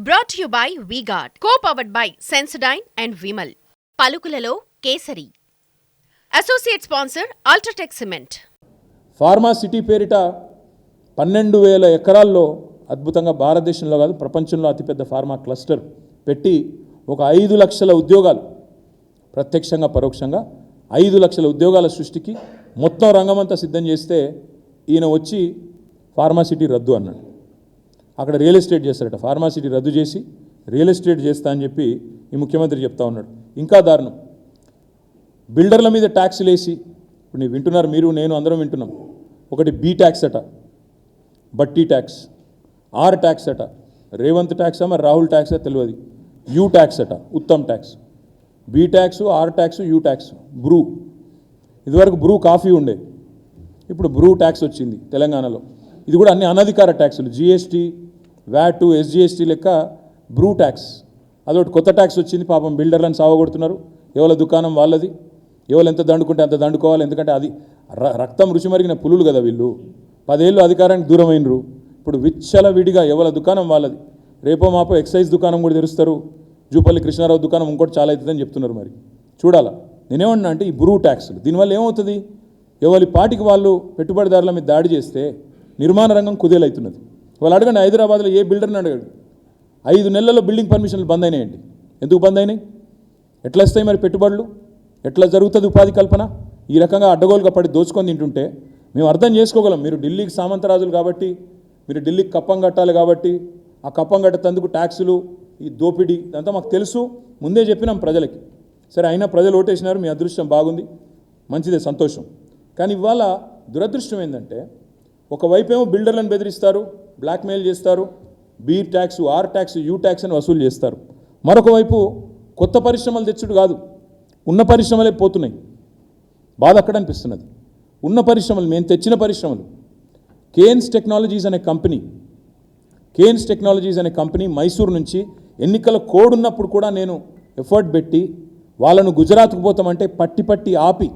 Brought to you by V-Guard, co-powered by Sensodyne and Vimal. పలుకులలో కేసరి. Associate sponsor UltraTech cement. Pharma city పేరిట 12,000 ఎకరాల్లో అద్భుతంగా భారతదేశంలో కాదు ప్రపంచంలో అతిపెద్ద ఫార్మా క్లస్టర్ పెట్టి ఒక 5 లక్షల ఉద్యోగాలు ప్రత్యక్షంగా పరోక్షంగా 5 లక్షల ఉద్యోగాల సృష్టికి మొత్తం రంగమంతా సిద్ధం చేస్తే ఈయన వచ్చి ఫార్మా సిటీ రద్దు అన్నాడు. అక్కడ రియల్ ఎస్టేట్ చేస్తారట. ఫార్మా సిటీ రద్దు చేసి రియల్ ఎస్టేట్ చేస్తా అని చెప్పి ఈ ముఖ్యమంత్రి చెప్తా ఉన్నాడు. ఇంకా దారుణం, బిల్డర్ల మీద ట్యాక్సులు వేసి, ఇప్పుడు ನೀವು వింటున్నారు, మీరు నేను అందరం వింటున్నాం. ఒకటి బి ట్యాక్స్ అట, బట్టి ట్యాక్స్, ఆర్ ట్యాక్స్ అట, రేవంత్ ట్యాక్స్ మరి రాహుల్ ట్యాక్స్ తెలియదు, యూ ట్యాక్స్ అట, Uttam tax, B tax, R tax, U tax, Bru. ఇదివరకు బ్రూ కాఫీ ఉండే, ఇప్పుడు బ్రూ ట్యాక్స్ వచ్చింది తెలంగాణలో. ఇది కూడా అన్ని అనధికార ట్యాక్సులు, జిఎస్టీ, వ్యాట్, ఎస్జిఎస్టీ లెక్క బ్రూ ట్యాక్స్. అదొకటి కొత్త ట్యాక్స్ వచ్చింది. పాపం బిల్డర్లను సావగొడుతున్నారు. ఎవరి దుకాణం వాళ్ళది, ఎవరు ఎంత దండుకుంటే అంత దండుకోవాలి. ఎందుకంటే అది రక్తం రుచి మరిగిన పులులు కదా వీళ్ళు. 10 ఏళ్ళు అధికారానికి దూరమైనరు. ఇప్పుడు విచ్చల విడిగా ఎవరి దుకాణం వాళ్ళది. రేపో మాపో ఎక్సైజ్ దుకాణం కూడా తెరుస్తారు. జూపల్లి కృష్ణారావు దుకాణం ఇంకోటి చాలా అవుతుందని చెప్తున్నారు. మరి చూడాలా. నేనేమన్నా అంటే ఈ బ్రూ ట్యాక్సులు దీనివల్ల ఏమవుతుంది, ఎవరి పాటికి వాళ్ళు పెట్టుబడిదారుల మీద దాడి చేస్తే నిర్మాణ రంగం కుదేలవుతున్నది. వాళ్ళు అడగండి, హైదరాబాద్లో ఏ బిల్డర్ని అడగండి, 5 నెలల్లో బిల్డింగ్ పర్మిషన్లు బంద్ అయినాయండి. ఎందుకు బంద్ అయినాయి? ఎట్లా వస్తాయి మరి పెట్టుబడులు? ఎట్లా జరుగుతుంది ఉపాధి కల్పన? ఈ రకంగా అడ్డగోలుగా పడి దోచుకొని తింటుంటే మేము అర్థం చేసుకోగలం. మీరు ఢిల్లీకి సామంతరాజులు కాబట్టి, మీరు ఢిల్లీకి కప్పం కట్టాలి కాబట్టి, ఆ కప్పం కట్టేందుకు ట్యాక్సులు, ఈ దోపిడీ ఇదంతా మాకు తెలుసు, ముందే చెప్పినాం ప్రజలకి. సరే, అయినా ప్రజలు ఓటేసినారు, మీ అదృష్టం బాగుంది, మంచిదే, సంతోషం. కానీ ఇవాళ దురదృష్టం ఏంటంటే, ఒకవైపేమో బిల్డర్లను బెదిరిస్తారు, బ్లాక్మెయిల్ చేస్తారు, B tax, R tax, U tax అని వసూలు చేస్తారు. మరొక వైపు కొత్త పరిశ్రమలు తెచ్చుడు కాదు, ఉన్న పరిశ్రమలే పోతున్నాయి. బాధ అక్కడ అనిపిస్తున్నది. ఉన్న పరిశ్రమలు, మేము తెచ్చిన పరిశ్రమలు, కేన్స్ టెక్నాలజీస్ అనే కంపెనీ మైసూరు నుంచి ఎన్నికల కోడ్ ఉన్నప్పుడు కూడా నేను ఎఫర్ట్ పెట్టి వాళ్ళను గుజరాత్కు పోతామంటే పట్టి ఆపి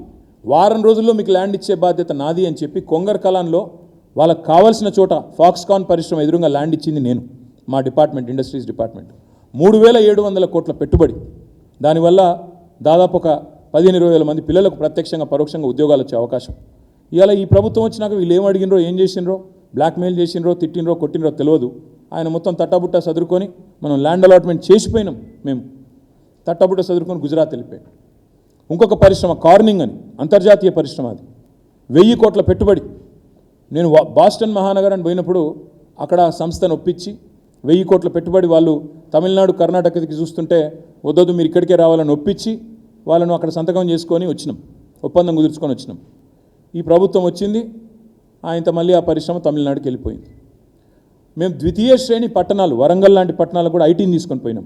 వారం రోజుల్లో మీకు ల్యాండ్ ఇచ్చే బాధ్యత నాది అని చెప్పి కొంగర్ కలాన్లో వాళ్ళకు కావాల్సిన చోట ఫాక్స్కాన్ పరిశ్రమ ఎదురుగా ల్యాండ్ ఇచ్చింది నేను, మా డిపార్ట్మెంట్, ఇండస్ట్రీస్ డిపార్ట్మెంట్. 3,700 కోట్ల పెట్టుబడి. దానివల్ల దాదాపు ఒక 15-20 మంది పిల్లలకు ప్రత్యక్షంగా పరోక్షంగా ఉద్యోగాలు వచ్చే అవకాశం. ఇవాళ ఈ ప్రభుత్వం వచ్చినాక వీళ్ళు ఏం అడిగినరో, ఏం చేసినరో, బ్లాక్మెయిల్ చేసినరో, తిట్టినరో, కొట్టినరో తెలియదు. ఆయన మొత్తం తట్టాబుట్టా చదువుకొని, మనం ల్యాండ్ అలాట్మెంట్ చేసిపోయినాం, మేము తట్టాబుట్టా చదువుకొని గుజరాత్ వెళ్ళిపోయాం. ఇంకొక పరిశ్రమ కార్నింగ్ అని, అంతర్జాతీయ పరిశ్రమ, అది 1000 కోట్ల పెట్టుబడి. నేను బాస్టన్ మహానగరాన్ని పోయినప్పుడు అక్కడ సంస్థను ఒప్పించి 1000 కోట్ల పెట్టుబడి వాళ్ళు తమిళనాడు, కర్ణాటకకి చూస్తుంటే వద్దొద్దు మీరు ఇక్కడికే రావాలని ఒప్పించి వాళ్ళను అక్కడ సంతకం చేసుకొని వచ్చినాం, ఒప్పందం కుదుర్చుకొని వచ్చినాం. ఈ ప్రభుత్వం వచ్చింది, ఆయనతో మళ్ళీ ఆ పరిశ్రమ తమిళనాడుకి వెళ్ళిపోయింది. మేము ద్వితీయ శ్రేణి పట్టణాలు, వరంగల్ లాంటి పట్టణాలకు కూడా ఐటీని తీసుకొని పోయినాం,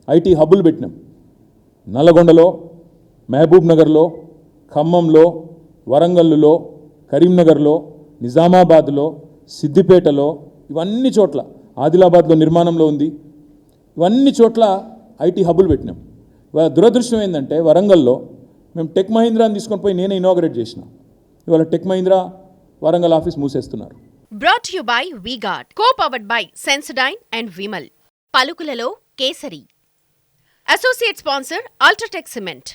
ఐటీ హబ్బులు పెట్టినాం. నల్లగొండలో, మహబూబ్ నగర్లో, ఖమ్మంలో, వరంగల్లో, కరీంనగర్లో, నిజామాబాద్లో, సిద్దిపేటలో, ఇవన్నీ చోట్ల, ఆదిలాబాద్లో నిర్మాణంలో ఉంది, ఇవన్నీ చోట్ల ఐటీ హబ్బులు పెట్టినాం. ఇవాళ దురదృష్టం ఏంటంటే, వరంగల్లో మేము టెక్ మహీంద్రాని తీసుకొని పోయి నేనే ఇనాగరేట్ చేసిన. ఇవాళ టెక్ మహీంద్రా వరంగల్ ఆఫీస్ మూసేస్తున్నారు. Brought to you by V-Guard, co-powered by Sensodyne and Vimal. పలుకులలో కేసరి. Associate sponsor UltraTech cement.